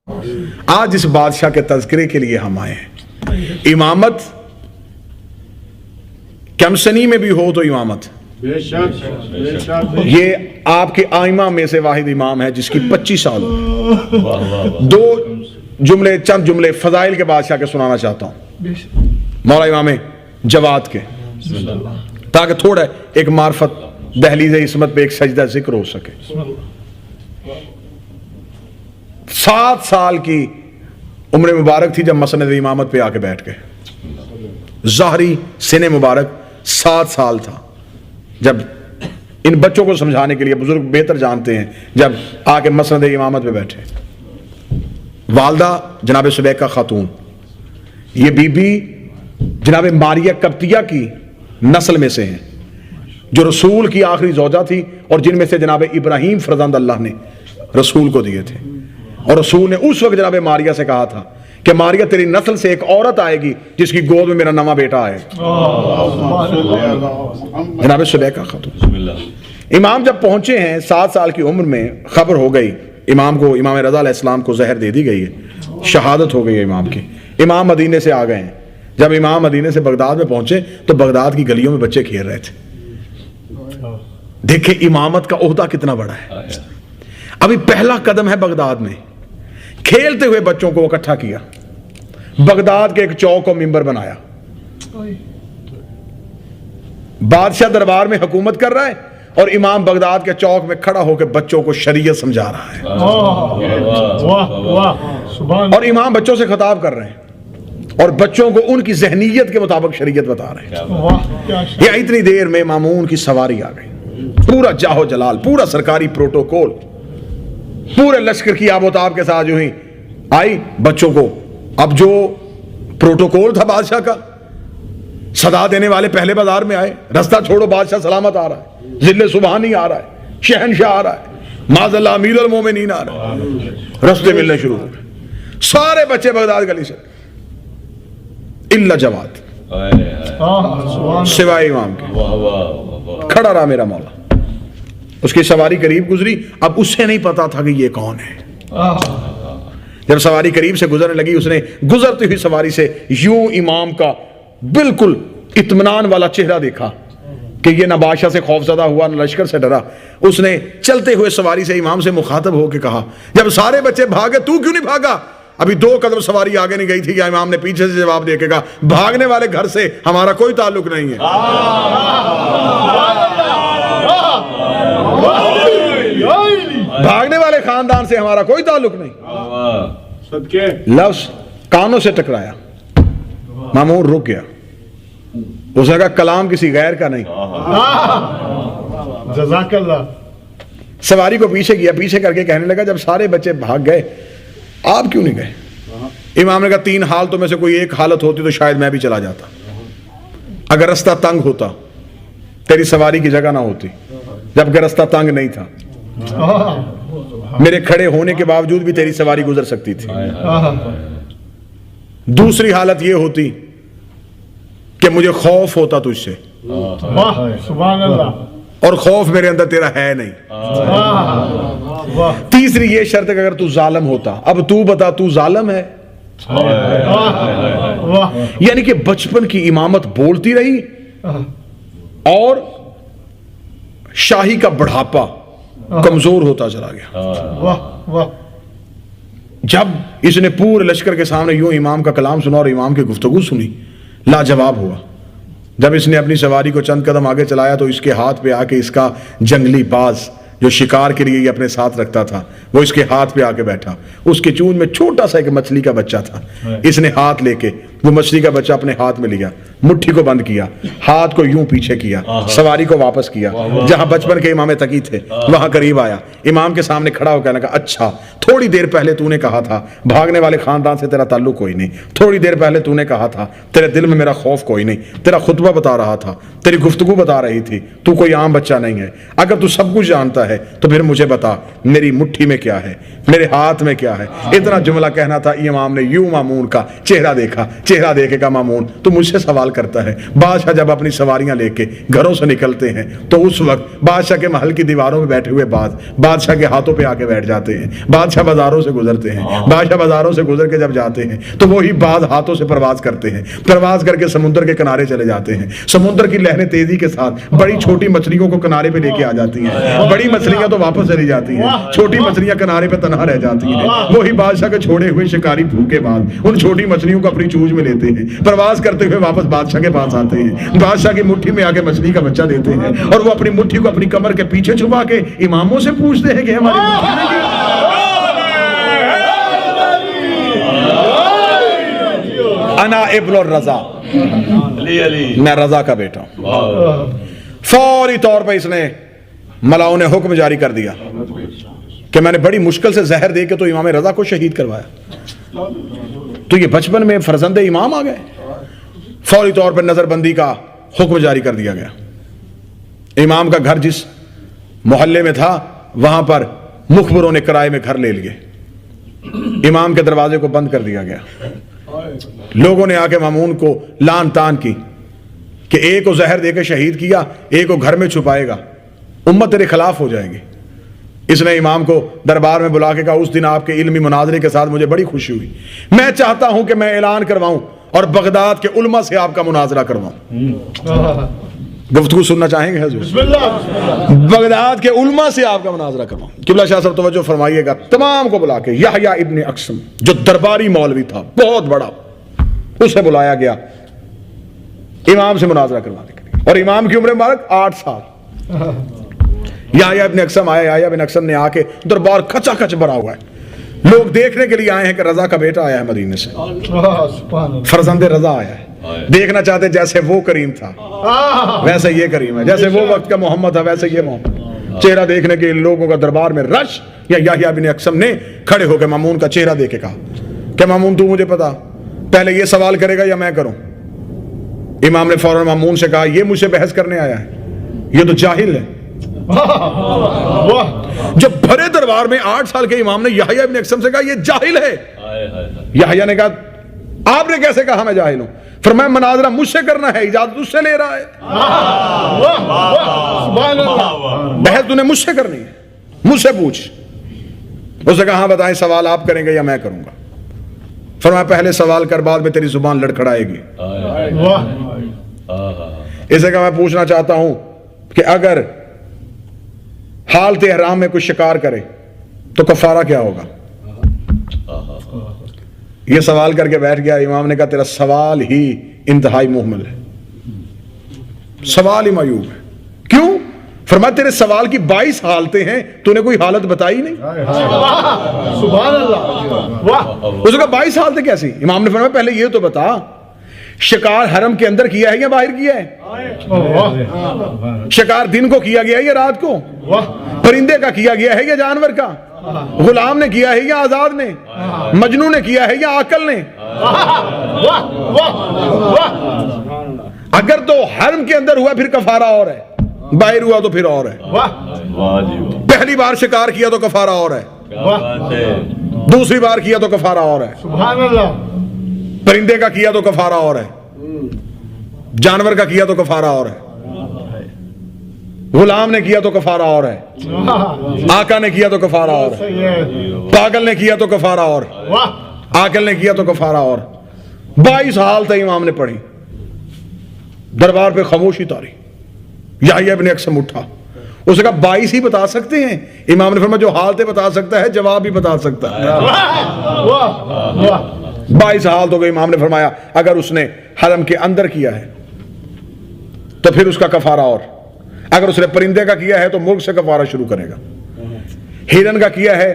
آج اس بادشاہ کے تذکرے کے لیے ہم آئے ہیں۔ امامت کمسنی میں بھی ہو تو امامت، یہ آپ کے آئمہ میں سے واحد امام ہے جس کی 25 سال ہو۔ دو جملے، چند جملے فضائل کے بادشاہ کے سنانا چاہتا ہوں، مولا امام جواد کے، تاکہ تھوڑا ایک معرفت دہلیز عصمت پہ ایک سجدہ ذکر ہو سکے۔ 7 سال کی عمر مبارک تھی جب مسند امامت پہ آ کے بیٹھ گئے۔ ظاہری سن مبارک 7 سال تھا جب ان بچوں کو سمجھانے کے لیے، بزرگ بہتر جانتے ہیں، جب آ کے مسند امامت پہ بیٹھے۔ والدہ جناب سلیقہ خاتون، یہ بی بی جناب ماریہ قبطیہ کی نسل میں سے ہیں، جو رسول کی آخری زوجہ تھی اور جن میں سے جناب ابراہیم فرزند اللہ نے رسول کو دیے تھے۔ اور رسول نے اس وقت جناب ماریہ سے کہا تھا کہ ماریہ تیری نسل سے ایک عورت آئے گی جس کی گود میں میرا نواں بیٹا آئے۔ جناب سلیقہ خاتون امام جب پہنچے ہیں 7 سال کی عمر میں، خبر ہو گئی امام کو، امام رضا علیہ السلام کو زہر دے دی گئی ہے، شہادت ہو گئی ہے امام کی۔ امام مدینے سے آ گئے ہیں۔ جب امام مدینے سے بغداد میں پہنچے تو بغداد کی گلیوں میں بچے کھیل رہے تھے۔ دیکھیں امامت کا عہدہ کتنا بڑا ہے۔ ابھی پہلا قدم ہے بغداد میں، کھیلتے ہوئے بچوں کو اکٹھا کیا، بغداد کے ایک چوک کو ممبر بنایا، بادشاہ دربار میں حکومت کر رہا ہے اور امام بغداد کے چوک میں کھڑا ہو کے بچوں کو شریعت سمجھا رہا ہے، اور امام بچوں سے خطاب کر رہے ہیں اور بچوں کو ان کی ذہنیت کے مطابق شریعت بتا رہے ہیں۔ یہ اتنی دیر میں مامون کی سواری آ گئی، پورا جاہو جلال، پورا سرکاری پروٹوکول، پورے لشکر کی آب و تاب کے ساتھ جو ہی آئی بچوں کو۔ اب جو پروٹوکول تھا بادشاہ کا، صدا دینے والے پہلے بازار میں آئے، رستہ چھوڑو بادشاہ سلامت آ رہا ہے، ذل سبحانی آ رہا ہے، شہنشاہ آ رہا ہے، معاذ اللہ امیر المومنین آ رہا ہے، رستے ملنے شروع ہو گئے۔ سارے بچے بغداد گلی سے، الا جواد، سوائے امام کے، کھڑا رہا میرا مولا۔ اس کی سواری قریب گزری، اب اسے نہیں پتا تھا کہ یہ کون ہے۔ جب سواری قریب سے گزرنے لگی، اس نے گزرتی ہوئی سواری سے یوں امام کا بالکل اطمینان والا چہرہ دیکھا کہ یہ نہ بادشاہ سے خوفزدہ ہوا نہ لشکر سے ڈرا۔ اس نے چلتے ہوئے سواری سے امام سے مخاطب ہو کے کہا، جب سارے بچے بھاگے تو کیوں نہیں بھاگا؟ ابھی 2 قدم سواری آگے نہیں گئی تھی کہ امام نے پیچھے سے جواب دے کے کہا، بھاگنے والے گھر سے ہمارا کوئی تعلق نہیں ہے، بھاگنے والے خاندان سے ہمارا کوئی تعلق نہیں۔ لفظ کانوں سے ٹکرایا، مامون رک گیا، اس نے کہا کلام کسی غیر کا نہیں۔ جزاک اللہ۔ سواری کو پیچھے کیا، پیچھے کر کے کہنے لگا، جب سارے بچے بھاگ گئے آپ کیوں نہیں گئے؟ امام نے کہا 3 حالتوں میں سے کوئی ایک حالت ہوتی تو شاید میں بھی چلا جاتا، اگر رستہ تنگ ہوتا تیری سواری کی جگہ نہ ہوتی، جبکہ رستہ تنگ نہیں تھا، میرے کھڑے ہونے کے باوجود بھی تیری سواری گزر سکتی تھی۔ دوسری حالت یہ ہوتی کہ مجھے خوف ہوتا تجھ سے، سبحان اللہ، اور خوف میرے اندر تیرا ہے نہیں۔ تیسری یہ شرط کہ اگر تو ظالم ہوتا، اب تو بتا تو ظالم ہے؟ یعنی کہ بچپن کی امامت بولتی رہی اور شاہی کا بڑھاپا کمزور ہوتا چلا گیا۔ جب اس نے پورے لشکر کے سامنے یوں امام کا کلام سنا اور امام کی گفتگو سنی، لاجواب ہوا۔ جب اس نے اپنی سواری کو چند قدم آگے چلایا تو اس کے ہاتھ پہ آ کے اس کا جنگلی باز جو شکار کے لیے یہ اپنے ساتھ رکھتا تھا وہ اس کے ہاتھ پہ آ کے بیٹھا۔ اس کے چونچ میں چھوٹا سا ایک مچھلی کا بچہ تھا، اس نے ہاتھ لے کے وہ مچھلی کا بچہ اپنے ہاتھ میں لیا، مٹھی کو بند کیا، ہاتھ کو یوں پیچھے کیا، سواری کو واپس کیا، جہاں بچپن کے امام تقی تھے وہاں قریب آیا، امام کے سامنے کھڑا ہو کہنے لگا، اچھا تھوڑی دیر پہلے تو نے کہا تھا بھاگنے والے خاندان سے تیرا تعلق کوئی نہیں، تھوڑی دیر پہلے تو نے کہا تھا تیرے دل میں میرا خوف کوئی نہیں، تیرا خطبہ بتا رہا تھا، تیری گفتگو بتا رہی تھی، تو کوئی عام بچہ نہیں ہے، اگر تو سب کچھ جانتا ہے تو پھر مجھے بتا میری مٹھی میں کیا ہے، میرے ہاتھ میں کیا ہے۔ اتنا جملہ کہنا تھا، امام نے یوں مامون کا چہرہ دیکھا، چہرہ دیکھے کہا مامون تو مجھ سے سوال کرتا ہے. بادشاہ جب اپنی سواریاں لے کے گھروں سے نکلتے ہیں تو اس وقت بادشاہ کے محل کی دیواروں میں بیٹھے ہوئے بادشاہ کے ہاتھوں پہ آ کے بیٹھ جاتے ہیں. بادشاہ بازاروں سے گزرتے ہیں, بادشاہ بازاروں سے گزر کے جب جاتے ہیں تو وہی باز ہاتھوں سے پرواز کرتے ہیں, پرواز کر کے سمندر کے کنارے چلے جاتے ہیں. سمندر کی لہریں تیزی کے ساتھ بڑی چھوٹی مچھلیوں کو کنارے پہ لے کے آ جاتی ہیں. بڑی مچھلیاں تو واپس چلی جاتی ہیں, چھوٹی مچھلیاں کنارے پہ تنہا رہ جاتی ہیں. وہی بادشاہ کے چھوڑے ہوئے شکاری بھوکے بعد ان چھوٹی مچھلیوں کو اپنی چونچ میں لیتے ہیں, پرواز کرتے ہوئے واپس بادشاہ کے پاس آتے ہیں. بادشاہ کی مٹھی میں آ کے مچھلی کا بچہ دیتے ہیں اور وہ اپنی مٹھی کو اپنی کمر کے پیچھے چھپا کے اماموں سے پوچھتے ہیں کہ ہماری مٹھی میں کیا؟ انا ابن الرضا, میں رضا کا بیٹا ہوں. فوری طور پہ اس نے ملاؤں نے حکم جاری کر دیا کہ میں نے بڑی مشکل سے زہر دے کے تو امام رضا کو شہید کروایا, تو یہ بچپن میں فرزند امام آ گئے. فوری طور پر نظر بندی کا حکم جاری کر دیا گیا. امام کا گھر جس محلے میں تھا وہاں پر مخبروں نے کرائے میں گھر لے لیے. امام کے دروازے کو بند کر دیا گیا. لوگوں نے آ کے مامون کو لان تان کی کہ ایک کو زہر دے کے شہید کیا, ایک کو گھر میں چھپائے گا, امت تیرے خلاف ہو جائے گی. اس نے امام کو دربار میں بلا کے کہا اس دن آپ کے علمی مناظرے کے ساتھ مجھے بڑی خوشی ہوئی, میں چاہتا ہوں کہ میں اعلان کرواؤں اور بغداد کے علماء سے آپ کا مناظرہ کرواؤں. گفتگو سننا چاہیں گے حضور؟ بغداد کے علماء سے آپ کا مناظرہ کرواؤں. قبلہ شاہ صاحب توجہ فرمائیے گا, تمام کو بلا کے یحییٰ ابن اقسم جو درباری مولوی تھا بہت بڑا, اسے بلایا گیا امام سے مناظرہ کروانے کے لیے. اور امام کی عمر مبارک 8 سال. یحییٰ ابن اقسم آیا. یحییٰ ابن اقسم نے آ کے دربار کھچا کھچ بھرا ہوا ہے, لوگ دیکھنے کے لیے آئے ہیں کہ رضا کا بیٹا آیا ہے مدینے سے, فرزند رضا آیا ہے. دیکھنا چاہتے جیسے وہ کریم تھا ویسے یہ کریم ہے, جیسے وہ وقت کا محمد تھا ویسے یہ محمد. چہرہ دیکھنے کے لوگوں کا دربار میں رش. یا یحییٰ ابن اقسم نے کھڑے ہو کے مامون کا چہرہ دیکھ کے کہا کہ مامون تو مجھے پتا پہلے یہ سوال کرے گا یا میں کروں؟ امام نے فوراً مامون سے کہا یہ مجھ سے بحث کرنے آیا ہے, یہ تو جاہل ہے. جب بھرے دربار میں 8 سال کے امام نے یحییٰ ابن اقسم سے کہا یہ جاہل ہے. یحییٰ نے کہا آپ نے کیسے کہا میں جاہل ہوں؟ فرمایا مناظرہ مجھ سے کرنا ہے, اجازت اس سے لے رہا ہے. بحث تو نے مجھ سے کرنی ہے, مجھ سے پوچھ. اس نے کہا ہاں بتائیں سوال آپ کریں گے یا میں کروں گا؟ فرمایا پہلے سوال کر بعد میں تیری زبان لڑکھڑائے گی. اسے کہا میں پوچھنا چاہتا ہوں کہ اگر حالت احرام میں کوئی شکار کرے تو کفارہ کیا ہوگا؟ یہ سوال کر کے بیٹھ گیا. امام نے کہا تیرا سوال ہی انتہائی محمل ہے, سوال ہی معیوب ہے. کیوں؟ فرمایا تیرے سوال کی 22 حالتیں ہیں, تو نے کوئی حالت بتائی نہیں. سبحان اللہ. اس کا 22 حالتیں کیسی؟ امام نے فرمایا پہلے یہ تو بتا شکار حرم کے اندر کیا ہے یا باہر کیا ہے؟ شکار دن کو کیا گیا ہے یا رات کو؟ پرندے کا کیا گیا ہے یا جانور کا؟ غلام نے کیا ہے یا آزاد نے؟ مجنون نے کیا ہے یا عاقل نے؟ اگر تو حرم کے اندر ہوا پھر کفارہ اور ہے, باہر ہوا تو پھر اور ہے. پہلی بار شکار کیا تو کفارہ اور ہے, دوسری بار کیا تو کفارہ اور ہے. سبحان اللہ. پرندے کا کیا تو کفارہ اور ہے, جانور کا کیا تو کفارہ اور ہے, غلام نے کیا تو کفارہ اور ہے, آقا نے کیا تو کفارہ اور ہے, پاگل نے کیا تو کفارہ اور, عاقل نے کیا تو کفارہ اور. 22 حالتیں امام نے پڑھی. دربار پہ خاموشی تاری. یحییٰ ابن اقسم اٹھا, اس نے کہا 22 ہی بتا سکتے ہیں؟ امام نے فرمایا جو حالتیں بتا سکتا ہے جواب بھی بتا سکتا ہے. 22 حالت ہو گئی. امام نے فرمایا اگر اس نے حرم کے اندر کیا ہے تو پھر اس کا کفارہ اور, اگر اس نے پرندے کا کیا ہے تو مرغ سے کفارہ شروع کرے گا, ہرن کا کیا ہے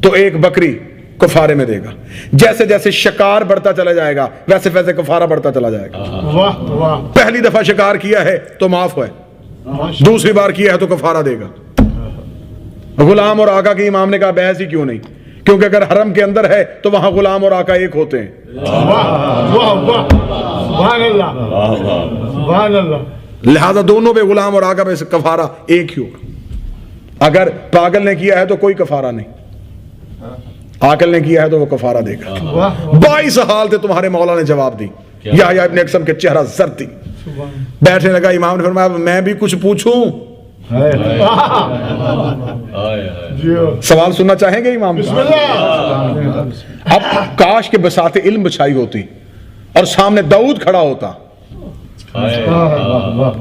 تو ایک بکری کفارے میں دے گا, جیسے جیسے شکار بڑھتا چلا جائے گا ویسے ویسے کفارہ بڑھتا چلا جائے گا. پہلی دفعہ شکار کیا ہے تو معاف ہے, دوسری بار کیا ہے تو کفارہ دے گا. غلام اور آقا کی امام نے کہا بحث ہی کیوں نہیں, کیونکہ اگر حرم کے اندر ہے تو وہاں غلام اور آقا ایک ہوتے ہیں. لہذا دونوں پہ غلام اور آقا پہ کفارہ ایک ہی ہوگا. اگر پاگل نے کیا ہے تو کوئی کفارہ نہیں, عاقل نے کیا ہے تو وہ کفارہ دے گا. 22 حال تھے تمہارے مولا نے جواب دی. یحییٰ ابن اکثم کے چہرہ زرد تھی. بیٹھنے لگا. امام نے فرمایا میں بھی کچھ پوچھوں؟ سوال سننا چاہیں گے امام؟ اب کاش کے بساط علم بچھائی ہوتی اور سامنے داؤد کھڑا ہوتا,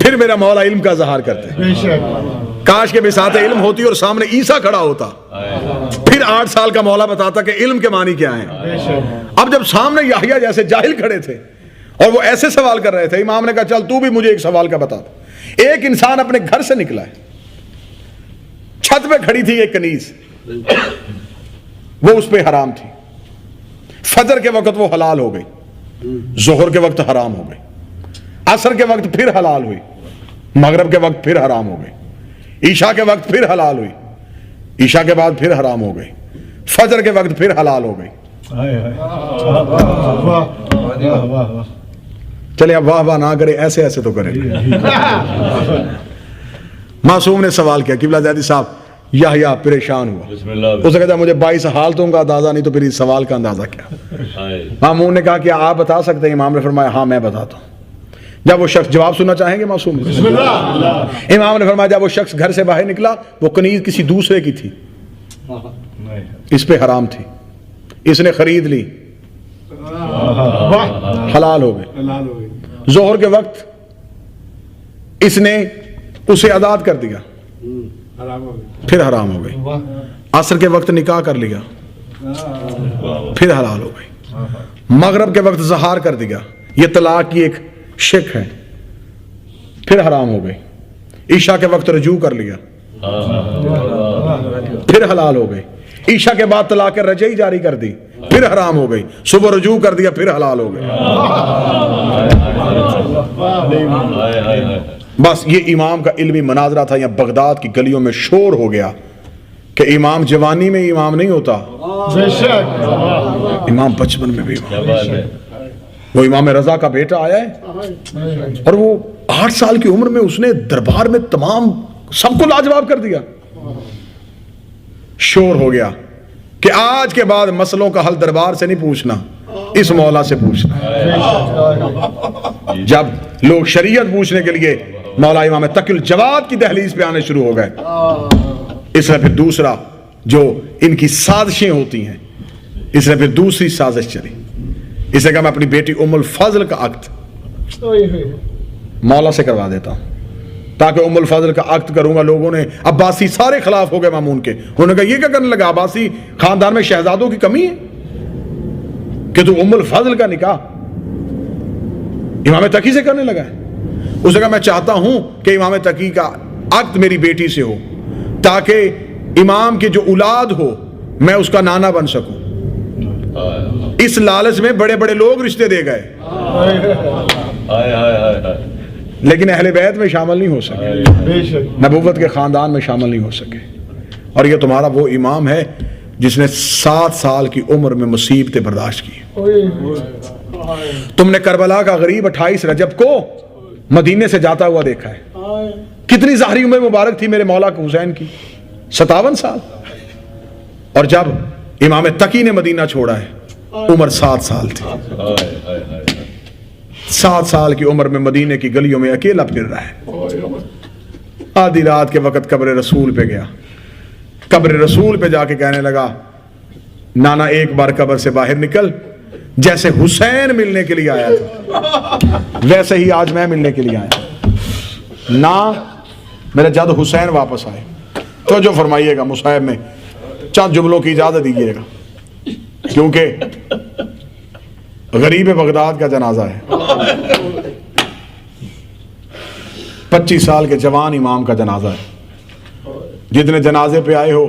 پھر میرا مولا علم کا اظہار کرتے. کاش کے بساط علم ہوتی اور سامنے عیسیٰ کھڑا ہوتا, پھر 8 سال کا مولا بتاتا کہ علم کے معنی کیا ہیں. اب جب سامنے یحییٰ جیسے جاہل کھڑے تھے اور وہ ایسے سوال کر رہے تھے, امام نے کہا چل تو بھی مجھے ایک سوال کا بتا. ایک انسان اپنے گھر سے نکلا ہے, چھت پہ کھڑی تھی ایک کنیز, وہ اس پہ حرام تھی. فجر کے وقت وہ حلال ہو گئی, ظہر کے وقت حرام ہو گئی, عصر کے وقت پھر حلال ہوئی, مغرب کے وقت پھر حرام ہو گئی, عشاء کے وقت پھر حلال ہوئی, عشاء کے بعد پھر حرام ہو گئی, فجر کے وقت پھر حلال ہو گئی. چلے اب واہ واہ نہ کرے, ایسے ایسے تو کرے. معصوم نے سوال کیا, قبلہ زیدی صاحب یحییٰ پریشان ہوا. اس نے کہا مجھے 22 حالتوں کا اندازہ نہیں تو پھر اس سوال کا اندازہ کیا؟ مامون نے کہا کیا آپ بتا سکتے ہیں؟ امام نے فرمایا ہاں میں بتاتا ہوں. جب وہ شخص, جواب سننا چاہیں گے معصوم؟ امام نے فرمایا جب وہ شخص گھر سے باہر نکلا, وہ کنیز کسی دوسرے کی تھی, اس پہ حرام تھی, اس نے خرید لی, حلال ہو گئی. ظہر کے وقت اس نے اسے آزاد کر دیا, پھر حرام ہو گئی. عصر کے وقت نکاح کر لیا, پھر حلال ہو گئی. مغرب کے وقت زہار کر دیا, یہ طلاق کی ایک شک ہے, پھر حرام ہو گئی. عشاء کے وقت رجوع کر لیا, پھر حلال ہو گئی. عشاء کے بعد طلاق رجعی جاری کر دی, پھر حرام ہو گئی. صبح رجوع کر دیا, پھر حلال ہو گئی. بس یہ امام کا علمی مناظرہ تھا. یا بغداد کی گلیوں میں شور ہو گیا کہ امام جوانی میں امام نہیں ہوتا, امام بچپن میں بھی امام. وہ امام رضا کا بیٹا آیا ہے اور وہ 8 سال کی عمر میں اس نے دربار میں تمام سب کو لاجواب کر دیا. شور ہو گیا کہ آج کے بعد مسئلوں کا حل دربار سے نہیں پوچھنا, اس مولا سے پوچھنا. جب لوگ شریعت پوچھنے کے لیے مولا امام تقی الجواد کی دہلیز پہ آنے شروع ہو گئے, اس نے پھر دوسرا جو ان کی سازشیں ہوتی ہیں, اس نے پھر دوسری سازش چلی. اس نے کہا میں اپنی بیٹی ام الفضل کا عقد مولا سے کروا دیتا ہوں, تاکہ ام الفضل کا عقد کروں گا. لوگوں نے, عباسی سارے خلاف ہو گئے مامون کے, انہوں نے کہا یہ کیا کرنے لگا, عباسی خاندان میں شہزادوں کی کمی ہے کہ تو ام الفضل کا نکاح امام تقی سے کرنے لگا ہے. اس نے کہا میں چاہتا ہوں کہ امام تقی کا عقد میری بیٹی سے ہو, تاکہ امام کی جو اولاد ہو میں اس کا نانا بن سکوں. اس لالچ میں بڑے بڑے لوگ رشتے دے گئے, لیکن اہل بیت میں شامل نہیں ہو سکے, نبوت کے خاندان میں شامل نہیں ہو سکے. اور یہ تمہارا وہ امام ہے جس نے 7 سال کی عمر میں مصیبتیں برداشت کی. تم نے کربلا کا غریب 28 رجب کو مدینے سے جاتا ہوا دیکھا ہے. کتنی ظاہری عمر مبارک تھی میرے مولا کو حسین کی, 57 سال. اور جب امام تقی نے مدینہ چھوڑا ہے عمر 7 سال تھی. 7 سال کی عمر میں مدینے کی گلیوں میں اکیلا پھر رہا ہے. آدھی رات کے وقت قبر رسول پہ گیا, قبر رسول پہ جا کے کہنے لگا نانا ایک بار قبر سے باہر نکل, جیسے حسین ملنے کے لیے آیا تھا ویسے ہی آج میں ملنے کے لیے آیا نا, میرا جد حسین واپس آئے. تو جو فرمائیے گا مصاحب میں چند جملوں کی اجازت دیجیے گا, کیونکہ غریب بغداد کا جنازہ ہے. 25 سال کے جوان امام کا جنازہ ہے. جتنے جنازے پہ آئے ہو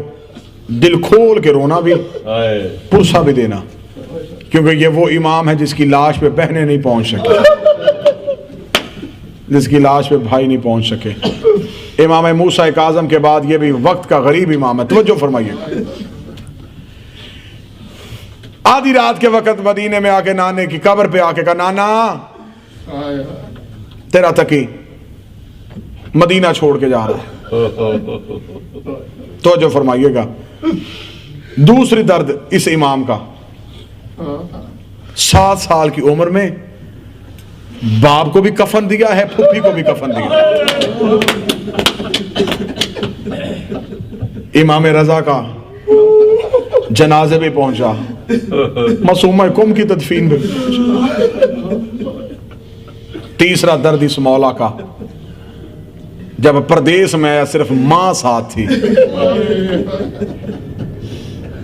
دل کھول کے رونا بھی, پرسہ بھی دینا, کیونکہ یہ وہ امام ہے جس کی لاش پہ بہنیں نہیں پہنچ سکے, جس کی لاش پہ بھائی نہیں پہنچ سکے. امام موسیٰ کاظم کے بعد یہ بھی وقت کا غریب امام ہے. توجہ فرمائیے گا. آدھی رات کے وقت مدینے میں آ کے نانے کی قبر پہ آ کے کہا نانا تیرا تقی مدینہ چھوڑ کے جا رہا ہے. توجہ فرمائیے گا. دوسری درد اس امام کا، 7 سال کی عمر میں باپ کو بھی کفن دیا ہے، پھپھی کو بھی کفن دیا۔ امام رضا کا جنازے پہ پہنچا، معصومہ قوم کی تدفین پہ پہنچا۔ تیسرا درد اس مولا کا، جب پردیس میں آیا صرف ماں ساتھ تھی۔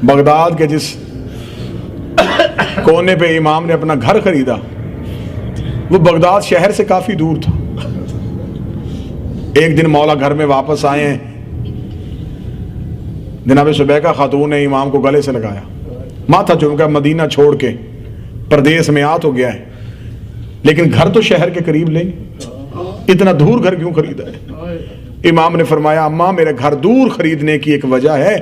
بغداد کے جس کونے پہ امام نے اپنا گھر خریدا وہ بغداد شہر سے کافی دور تھا۔ ایک دن مولا گھر میں واپس آئے ہیں، جناب سبیکہ خاتون نے امام کو گلے سے لگایا، ماتھا چومکا، مدینہ چھوڑ کے پردیس میں آ تو گیا ہے لیکن گھر تو شہر کے قریب لیں، اتنا دور گھر کیوں خریدا ہے؟ امام نے فرمایا اماں میرے گھر دور خریدنے کی ایک وجہ ہے،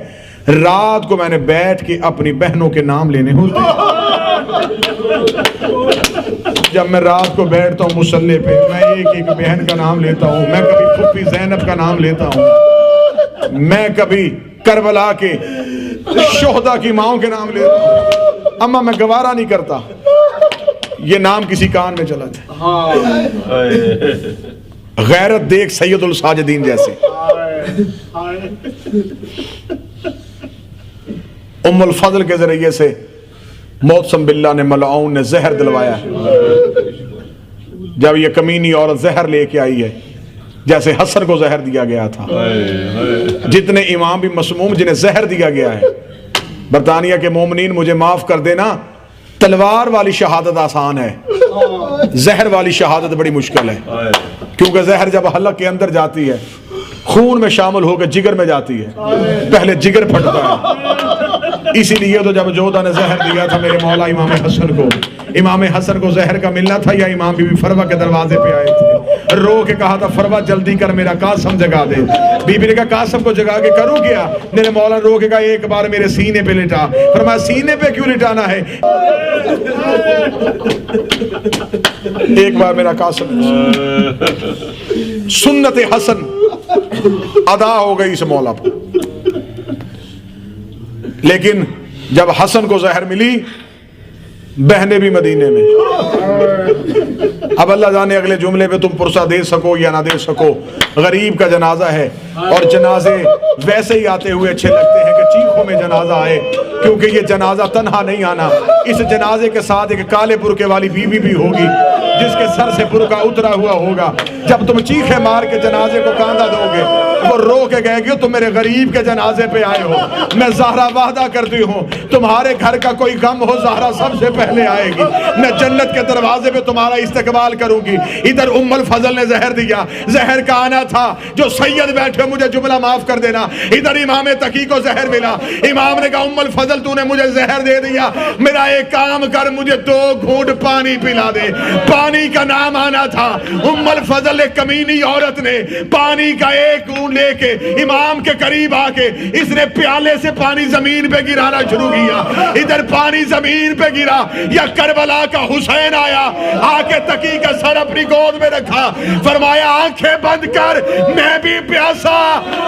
رات کو میں نے بیٹھ کے اپنی بہنوں کے نام لینے ہوتے ہیں۔ جب میں رات کو بیٹھتا ہوں مصلی پہ، میں ایک ایک بہن کا نام لیتا ہوں، میں کبھی پھپھی زینب کا نام لیتا ہوں، میں کبھی کربلا کے شہداء کی ماؤں کے نام لیتا ہوں۔ اماں میں گوارا نہیں کرتا یہ نام کسی کان میں چلا جائے۔ غیرت دیکھ سید الساجدین جیسے۔ ام الفضل کے ذریعے سے موسم باللہ نے ملعون نے زہر دلوایا ہے۔ جب یہ کمینی عورت زہر لے کے آئی ہے، جیسے حسن کو زہر دیا گیا تھا، جتنے امام بھی مسموم جنہیں زہر دیا گیا ہے، برطانیہ کے مومنین مجھے معاف کر دینا، تلوار والی شہادت آسان ہے، زہر والی شہادت بڑی مشکل ہے، کیونکہ زہر جب حلق کے اندر جاتی ہے خون میں شامل ہو کے جگر میں جاتی ہے، پہلے جگر پھٹتا ہے۔ اسی لیے تو جب جودہ نے زہر دیا تھا میرے مولا امام حسن کو، امام حسن کو زہر کا ملنا تھا یا امام بی بی فروہ کے دروازے پہ آئے تھے، رو کے کہا تھا فروہ جلدی کر میرا قاسم جگا دے۔ بی بی نے کہا قاسم کو جگا کے کروں کیا؟ میرے مولا رو کے کہا ایک بار میرے سینے پہ لٹا۔ فرمایا سینے پہ کیوں لٹانا ہے؟ ایک بار میرا قاسم۔ سنت حسن ادا ہو گئی اس مولا پر، لیکن جب حسن کو زہر ملی بہنے بھی مدینے میں۔ اب اللہ جانے اگلے جملے پہ تم پرسہ دے سکو یا نہ دے سکو، غریب کا جنازہ ہے، اور جنازے ویسے ہی آتے ہوئے اچھے لگتے ہیں کہ چیخوں میں جنازہ آئے، کیونکہ یہ جنازہ تنہا نہیں آنا، اس جنازے کے ساتھ ایک کالے برقعے والی بیوی بھی ہوگی جس کے سر سے برقع اترا ہوا ہوگا۔ جب تم چیخے مار کے جنازے کو کاندھا دو گے، وہ رو کے گئے گے تم میرے غریب کے جنازے پہ آئے ہو، میں زہرا وعدہ کرتی ہوں تمہارے گھر کا کوئی غم ہو زہرا سب سے پہلے آئے گی، میں جنت کے دروازے پہ تمہارا استقبال کروں گی۔ ادھر ام الفضل نے زہر دیا، زہر کا آنا تھا، جو سید بیٹھے مجھے جملہ معاف کر دینا، ادھر امام تقی کو زہر ملا، امام نے کہا ام الفضل تو نے مجھے زہر دے دیا، میرا ایک کام کر مجھے 2 گھونٹ پانی پلا دے۔ پانی کا نام آنا تھا، ام الفضل ایک کمینی عورت نے پانی کا ایک گھونٹ لے کے امام کے قریب آ کے اس نے پیالے سے پانی زمین پہ گرانا شروع کیا، ادھر پانی زمین پہ گرا، یا کربلا کا حسین آیا، آ کے تقی کا سر اپنی گود میں رکھا، فرمایا آنکھیں بند کر، میں بھی پیاسا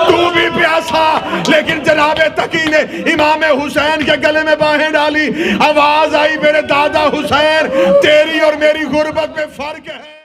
تو بھی پیاسا، لیکن جناب تقی نے امام حسین کے گلے میں باہیں ڈالی، آواز آئی میرے دادا حسین تیری اور میری غربت میں فرق ہے۔